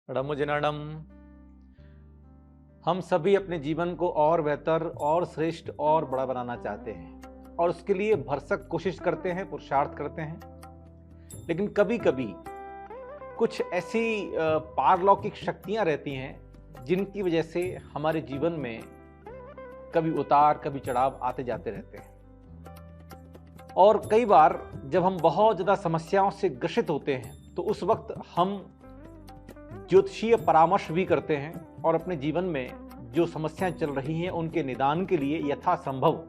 णमुजिनणम। हम सभी अपने जीवन को और बेहतर और श्रेष्ठ और बड़ा बनाना चाहते हैं और उसके लिए भरसक कोशिश करते हैं, पुरुषार्थ करते हैं। लेकिन कभी कभी कुछ ऐसी पारलौकिक शक्तियां रहती हैं जिनकी वजह से हमारे जीवन में कभी उतार कभी चढ़ाव आते जाते रहते हैं। और कई बार जब हम बहुत ज़्यादा समस्याओं से ग्रसित होते हैं तो उस वक्त हम ज्योतिषीय परामर्श भी करते हैं और अपने जीवन में जो समस्याएं चल रही हैं उनके निदान के लिए यथासंभव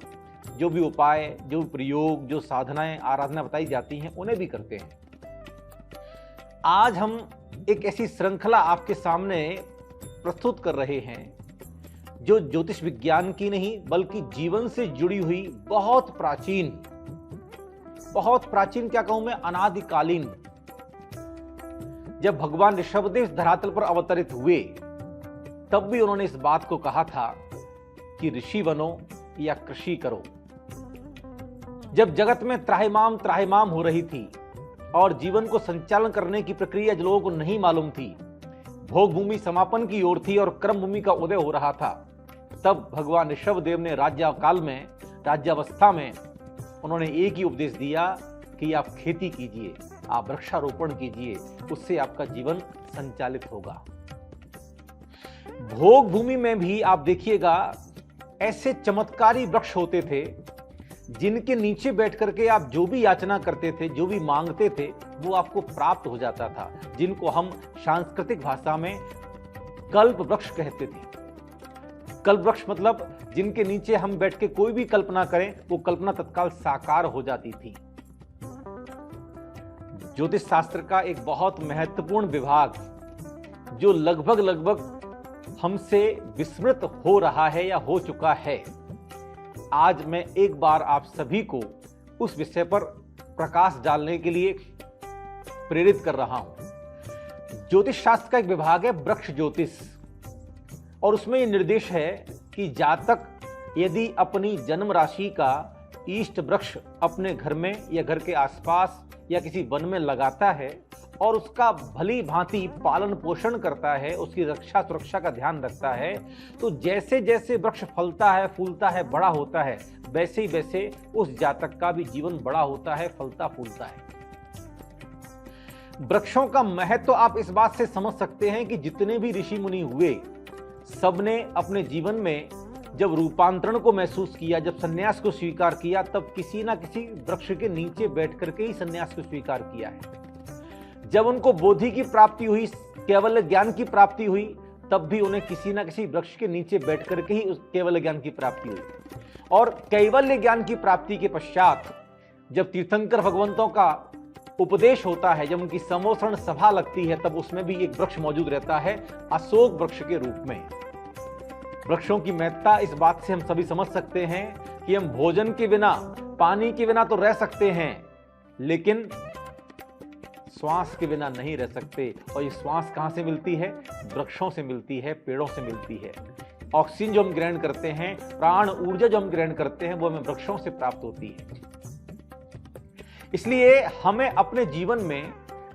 जो भी उपाय, जो प्रयोग, जो साधनाएं, आराधना बताई जाती हैं उन्हें भी करते हैं। आज हम एक ऐसी श्रृंखला आपके सामने प्रस्तुत कर रहे हैं जो ज्योतिष विज्ञान की नहीं बल्कि जीवन से जुड़ी हुई बहुत प्राचीन क्या कहूं मैं, अनादिकालीन। जब भगवान ऋषभदेव धरातल पर अवतरित हुए तब भी उन्होंने इस बात को कहा था कि ऋषि बनो या कृषि करो। जब जगत में त्राहिमाम हो रही थी और जीवन को संचालन करने की प्रक्रिया जो लोगों को नहीं मालूम थी, भोग भूमि समापन की ओर थी और कर्म भूमि का उदय हो रहा था, तब भगवान ऋषभदेव ने राज्यावस्था में उन्होंने एक ही उपदेश दिया कि आप खेती कीजिए, आप वृक्षारोपण कीजिए, उससे आपका जीवन संचालित होगा। भोग भूमि में भी आप देखिएगा ऐसे चमत्कारी वृक्ष होते थे जिनके नीचे बैठ करके आप जो भी याचना करते थे, जो भी मांगते थे, वो आपको प्राप्त हो जाता था, जिनको हम सांस्कृतिक भाषा में कल्प वृक्ष कहते थे। कल्प वृक्ष मतलब जिनके नीचे हम बैठ के कोई भी कल्पना करें वो कल्पना तत्काल साकार हो जाती थी। ज्योतिष शास्त्र का एक बहुत महत्वपूर्ण विभाग जो लगभग हमसे विस्मृत हो रहा है या हो चुका है, आज मैं एक बार आप सभी को उस विषय पर प्रकाश डालने के लिए प्रेरित कर रहा हूं। ज्योतिष शास्त्र का एक विभाग है वृक्ष ज्योतिष, और उसमें यह निर्देश है कि जातक यदि अपनी जन्म राशि का इष्ट वृक्ष अपने घर में या घर के आसपास या किसी वन में लगाता है और उसका भली भांति पालन पोषण करता है, उसकी रक्षा सुरक्षा का ध्यान रखता है, तो जैसे जैसे वृक्ष फलता है, फूलता है, बड़ा होता है, वैसे ही वैसे उस जातक का भी जीवन बड़ा होता है, फलता फूलता है। वृक्षों का महत्व तो आप इस बात से समझ सकते हैं कि जितने भी ऋषि मुनि हुए सबने अपने जीवन में जब रूपांतरण को महसूस किया, जब सन्यास को स्वीकार किया, तब किसी ना किसी वृक्ष के नीचे बैठ करके ही सन्यास को स्वीकार किया है। जब उनको बोधि की प्राप्ति हुई, केवल ज्ञान की प्राप्ति हुई, तब भी उन्हें किसी ना किसी वृक्ष के नीचे बैठ करके ही उस केवल ज्ञान की प्राप्ति हुई। और कैवल्य ज्ञान की प्राप्ति के पश्चात जब तीर्थंकर भगवंतों का उपदेश होता है, जब उनकी समोसरण सभा लगती है, तब उसमें भी एक वृक्ष मौजूद रहता है अशोक वृक्ष के रूप में। वृक्षों की महत्ता इस बात से हम सभी समझ सकते हैं कि हम भोजन के बिना, पानी के बिना तो रह सकते हैं, लेकिन श्वास के बिना नहीं रह सकते। और ये श्वास कहां से मिलती है? वृक्षों से मिलती है, पेड़ों से मिलती है। ऑक्सीजन जो हम ग्रहण करते हैं, प्राण ऊर्जा जो हम ग्रहण करते हैं, वो हमें वृक्षों से प्राप्त होती है। इसलिए हमें अपने जीवन में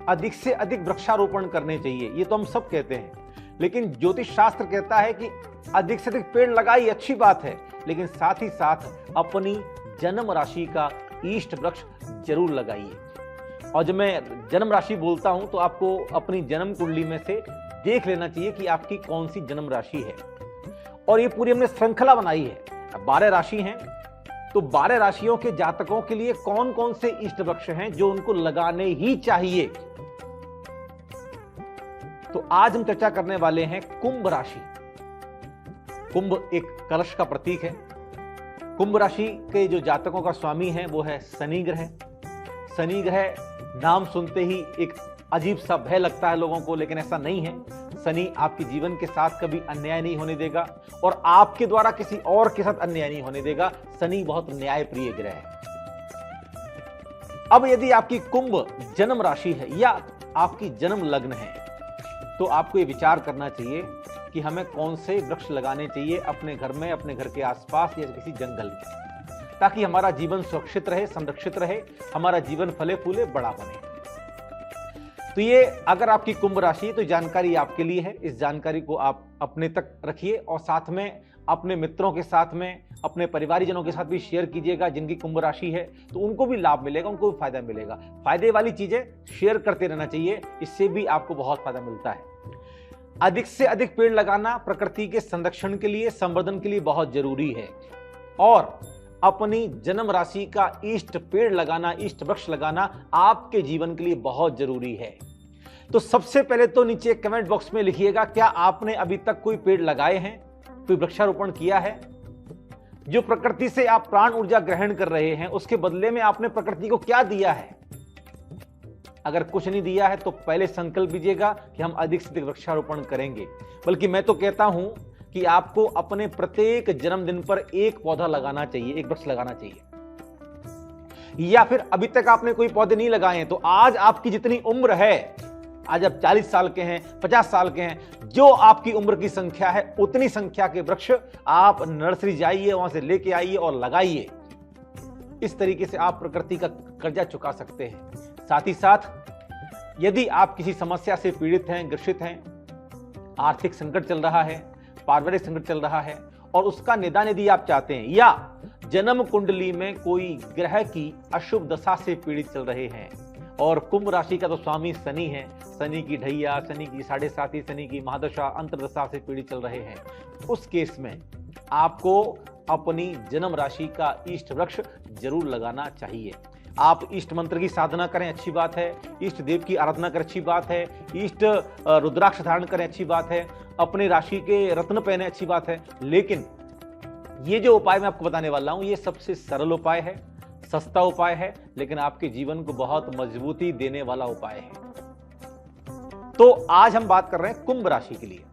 अधिक से अधिक वृक्षारोपण करने चाहिए। ये तो हम सब कहते हैं, लेकिन ज्योतिष शास्त्र कहता है कि अधिक से अधिक पेड़ लगाइए, अच्छी बात है, लेकिन साथ ही साथ अपनी जन्म राशि का इष्ट वृक्ष जरूर लगाइए। और जब मैं जन्म राशि बोलता हूं तो आपको अपनी जन्म कुंडली में से देख लेना चाहिए कि आपकी कौन सी जन्म राशि है। और ये पूरी हमने श्रृंखला बनाई है। 12 राशि हैं, तो 12 राशियों के जातकों के लिए कौन कौन से इष्ट वृक्ष हैं जो उनको लगाने ही चाहिए। तो आज हम चर्चा करने वाले हैं कुंभ राशि। कुंभ एक कलश का प्रतीक है। कुंभ राशि के जो जातकों का स्वामी है वो है शनि ग्रह। शनि ग्रह नाम सुनते ही एक अजीब सा भय लगता है लोगों को, लेकिन ऐसा नहीं है। शनि आपके जीवन के साथ कभी अन्याय नहीं होने देगा और आपके द्वारा किसी और के साथ अन्याय नहीं होने देगा। शनि बहुत न्यायप्रिय ग्रह है। अब यदि आपकी कुंभ जन्म राशि है या आपकी जन्म लग्न है, तो आपको ये विचार करना चाहिए कि हमें कौन से वृक्ष लगाने चाहिए अपने घर में, अपने घर के आसपास या किसी जंगल में, ताकि हमारा जीवन सुरक्षित रहे, संरक्षित रहे, हमारा जीवन फले फूले बड़ा बने। तो ये अगर आपकी कुंभ राशि है तो जानकारी आपके लिए है। इस जानकारी को आप अपने तक रखिए और साथ में अपने मित्रों के साथ में, अपने परिवारजनों के साथ भी शेयर कीजिएगा जिनकी कुंभ राशि है, तो उनको भी लाभ मिलेगा, उनको भी फायदा मिलेगा। फायदे वाली चीजें शेयर करते रहना चाहिए, इससे भी आपको बहुत फायदा मिलता है। अधिक से अधिक पेड़ लगाना प्रकृति के संरक्षण के लिए, संवर्धन के लिए बहुत जरूरी है। और अपनी जन्म राशि का इष्ट पेड़ लगाना, इष्ट वृक्ष लगाना आपके जीवन के लिए बहुत जरूरी है। तो सबसे पहले तो नीचे कमेंट बॉक्स में लिखिएगा, क्या आपने अभी तक कोई पेड़ लगाए हैं, कोई वृक्षारोपण किया है? जो प्रकृति से आप प्राण ऊर्जा ग्रहण कर रहे हैं, उसके बदले में आपने प्रकृति को क्या दिया है? अगर कुछ नहीं दिया है तो पहले संकल्प लीजिएगा कि हम अधिक से अधिक वृक्षारोपण करेंगे। बल्कि मैं तो कहता हूं कि आपको अपने प्रत्येक जन्मदिन पर एक पौधा लगाना चाहिए, एक वृक्ष लगाना चाहिए। या फिर अभी तक आपने कोई पौधे नहीं लगाए हैं तो आज आपकी जितनी उम्र है, आज आप 40 साल के हैं, 50 साल के हैं, जो आपकी उम्र की संख्या है उतनी संख्या के वृक्ष आप नर्सरी जाइए, वहां से लेके आइए और लगाइए। इस तरीके से आप प्रकृति का कर्जा चुका सकते हैं। साथ ही साथ यदि आप किसी समस्या से पीड़ित हैं, ग्रसित हैं, आर्थिक संकट चल रहा है, पारिवारिक संकट चल रहा है और उसका निदान यदि आप चाहते हैं, या जन्म कुंडली में कोई ग्रह की अशुभ दशा से पीड़ित चल रहे हैं, और कुंभ राशि का तो स्वामी शनि है, शनि की ढैया, शनि की 7.5, शनि की महादशा, अंतरदशा से पीड़ित चल रहे हैं, उस केस में आपको अपनी जन्म राशि का इष्ट वृक्ष जरूर लगाना चाहिए। आप इष्ट मंत्र की साधना करें, अच्छी बात है। इष्ट देव की आराधना करें, अच्छी बात है। इष्ट रुद्राक्ष धारण करें, अच्छी बात है। अपने राशि के रत्न पहने, अच्छी बात है। लेकिन ये जो उपाय मैं आपको बताने वाला हूं, ये सबसे सरल उपाय है, सस्ता उपाय है, लेकिन आपके जीवन को बहुत मजबूती देने वाला उपाय है। तो आज हम बात कर रहे हैं कुंभ राशि के लिए।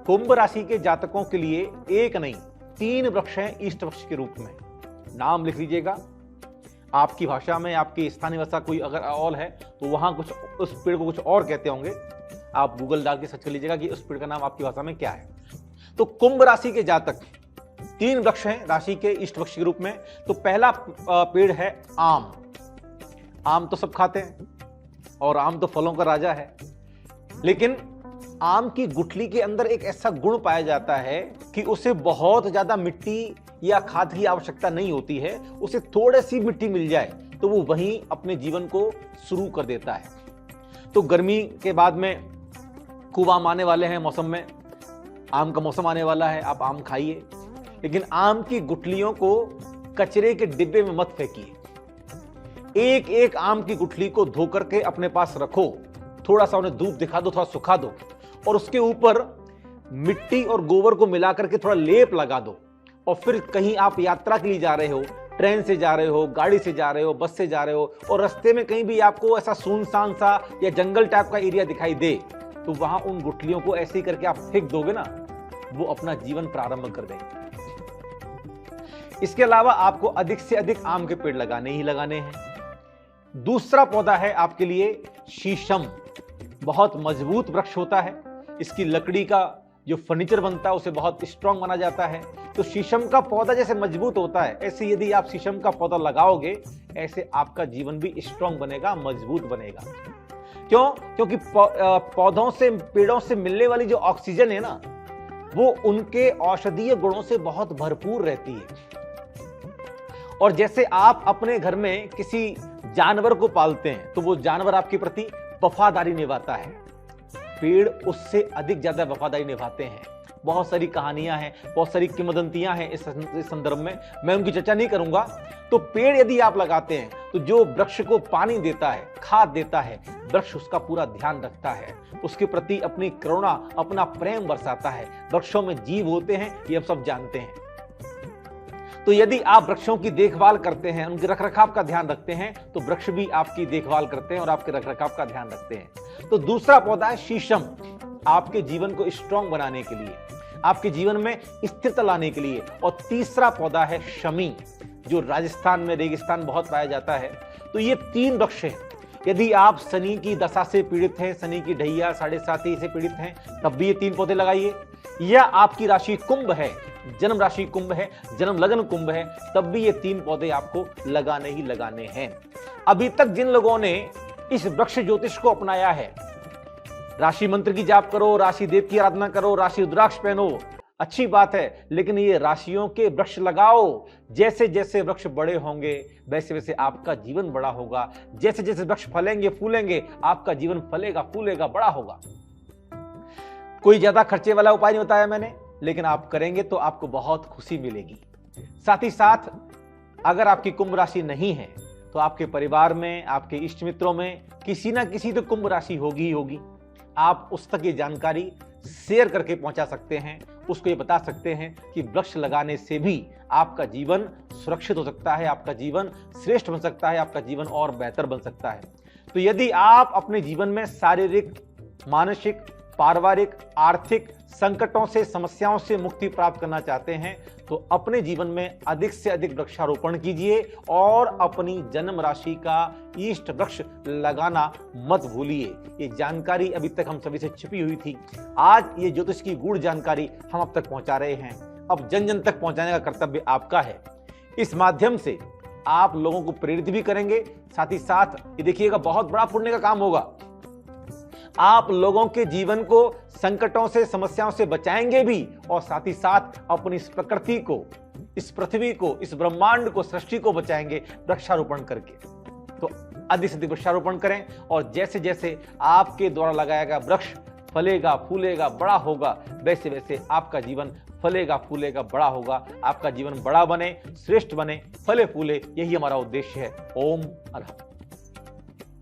कुंभ राशि के जातकों के लिए एक नहीं 3 वृक्ष हैं इष्ट वृक्ष के रूप में। नाम लिख लीजिएगा। आपकी भाषा में, आपकी स्थानीय भाषा कोई अगर और है तो वहां कुछ उस पेड़ को कुछ और कहते होंगे। आप गूगल डाल के सर्च कर लीजिएगा कि उस पेड़ का नाम आपकी भाषा में क्या है। तो कुंभ राशि के जातक 3 वृक्ष हैं राशि के इष्ट वृक्ष के रूप में। तो पहला पेड़ है आम। आम तो सब खाते हैं और आम तो फलों का राजा है, लेकिन आम की गुठली के अंदर एक ऐसा गुण पाया जाता है कि उसे बहुत ज्यादा मिट्टी या खाद की आवश्यकता नहीं होती है। उसे थोड़ी सी मिट्टी मिल जाए तो वो वहीं अपने जीवन को शुरू कर देता है। तो गर्मी के बाद में खूब आम आने वाले हैं, मौसम में आम का मौसम आने वाला है, आप आम खाइए, लेकिन आम की गुठलियों को कचरे के डिब्बे में मत फेंकिए। एक एक आम की गुठली को धो करके अपने पास रखो, थोड़ा सा उन्हें धूप दिखा दो, थोड़ा सुखा दो और उसके ऊपर मिट्टी और गोबर को मिला करके थोड़ा लेप लगा दो। और फिर कहीं आप यात्रा के लिए जा रहे हो, ट्रेन से जा रहे हो, गाड़ी से जा रहे हो, बस से जा रहे हो, और रास्ते में कहीं भी आपको ऐसा सुनसान सा या जंगल टाइप का एरिया दिखाई दे, तो वहां उन गुठलियों को ऐसे ही करके आप फेंक दोगे ना, वो अपना जीवन प्रारंभ कर देंगे। इसके अलावा आपको अधिक से अधिक आम के पेड़ लगाने ही लगाने हैं। दूसरा पौधा है आपके लिए शीशम। बहुत मजबूत वृक्ष होता है, इसकी लकड़ी का जो फर्नीचर बनता है उसे बहुत स्ट्रांग माना जाता है। तो शीशम का पौधा जैसे मजबूत होता है, ऐसे यदि आप शीशम का पौधा लगाओगे, ऐसे आपका जीवन भी स्ट्रांग बनेगा, मजबूत बनेगा। क्यों? क्योंकि पौधों से, पेड़ों से मिलने वाली जो ऑक्सीजन है ना, वो उनके औषधीय गुणों से बहुत भरपूर रहती है। और जैसे आप अपने घर में किसी जानवर को पालते हैं तो वो जानवर आपके प्रति वफादारी निभाता है, पेड़ उससे अधिक ज्यादा वफादारी निभाते हैं। बहुत सारी कहानियां हैं, बहुत सारी किंवदंतियां हैं इस संदर्भ में, मैं उनकी चर्चा नहीं करूंगा। तो पेड़ यदि आप लगाते हैं तो जो वृक्ष को पानी देता है, खाद देता है, वृक्ष उसका पूरा ध्यान रखता है, उसके प्रति अपनी करुणा, अपना प्रेम बरसाता है। वृक्षों में जीव होते हैं, ये हम सब जानते हैं। तो यदि आप वृक्षों की देखभाल करते हैं, उनके रखरखाव का ध्यान रखते हैं, तो वृक्ष भी आपकी देखभाल करते हैं और आपके रखरखाव का ध्यान रखते हैं। तो दूसरा पौधा है शीशम। आपके जीवन को स्ट्रांग बनाने के लिए, आपके जीवन में स्थिरता लाने के लिए। और तीसरा पौधा है शमी, जो राजस्थान में रेगिस्तान बहुत पाया जाता है। तो ये 3 वृक्ष हैं। यदि आप शनि की दशा से पीड़ित हैं, शनि की ढैया 7.5 से पीड़ित हैं, तब भी ये 3 पौधे लगाइए। या आपकी राशि कुंभ है, जन्म राशि कुंभ है, जन्म लग्न कुंभ है, तब भी ये 3 पौधे आपको लगाने ही लगाने हैं। अभी तक जिन लोगों ने इस वृक्ष ज्योतिष को अपनाया है। राशि मंत्र की जाप करो, राशि देव की आराधना करो, राशि रुद्राक्ष पहनो, अच्छी बात है, लेकिन ये राशियों के वृक्ष लगाओ। जैसे जैसे वृक्ष बड़े होंगे वैसे वैसे आपका जीवन बड़ा होगा। जैसे जैसे वृक्ष फलेंगे फूलेंगे आपका जीवन फलेगा फूलेगा बड़ा होगा। कोई ज्यादा खर्चे वाला उपाय नहीं बताया मैंने, लेकिन आप करेंगे तो आपको बहुत खुशी मिलेगी। साथ ही साथ अगर आपकी कुंभ राशि नहीं है तो आपके परिवार में, आपके इष्ट मित्रों में किसी ना किसी तो कुंभ राशि होगी ही होगी। आप उस तक ये जानकारी शेयर करके पहुंचा सकते हैं, उसको ये बता सकते हैं कि वृक्ष लगाने से भी आपका जीवन सुरक्षित हो सकता है, आपका जीवन श्रेष्ठ बन सकता है, आपका जीवन और बेहतर बन सकता है। तो यदि आप अपने जीवन में शारीरिक, मानसिक, पारिवारिक, आर्थिक संकटों से, समस्याओं से मुक्ति प्राप्त करना चाहते हैं तो अपने जीवन में अधिक से अधिक वृक्षारोपण कीजिए और अपनी जन्म राशि का इष्ट वृक्ष लगाना मत भूलिए। ये जानकारी अभी तक हम सभी से छिपी हुई थी, आज ये ज्योतिष की गूढ़ जानकारी हम अब तक पहुंचा रहे हैं। अब जन जन तक पहुंचाने का कर्तव्य आपका है। इस माध्यम से आप लोगों को प्रेरित भी करेंगे, साथ ही साथ ये देखिएगा बहुत बड़ा पुण्य का काम होगा। आप लोगों के जीवन को संकटों से, समस्याओं से बचाएंगे भी और साथ ही साथ अपनी इस प्रकृति को, इस पृथ्वी को, इस ब्रह्मांड को, सृष्टि को बचाएंगे वृक्षारोपण करके। तो अधिक से अधिक वृक्षारोपण करें और जैसे जैसे आपके द्वारा लगाया गया वृक्ष फलेगा फूलेगा बड़ा होगा वैसे वैसे आपका जीवन फलेगा फूलेगा बड़ा होगा। आपका जीवन बड़ा बने, श्रेष्ठ बने, फले फूले, यही हमारा उद्देश्य है। ओम अरहम।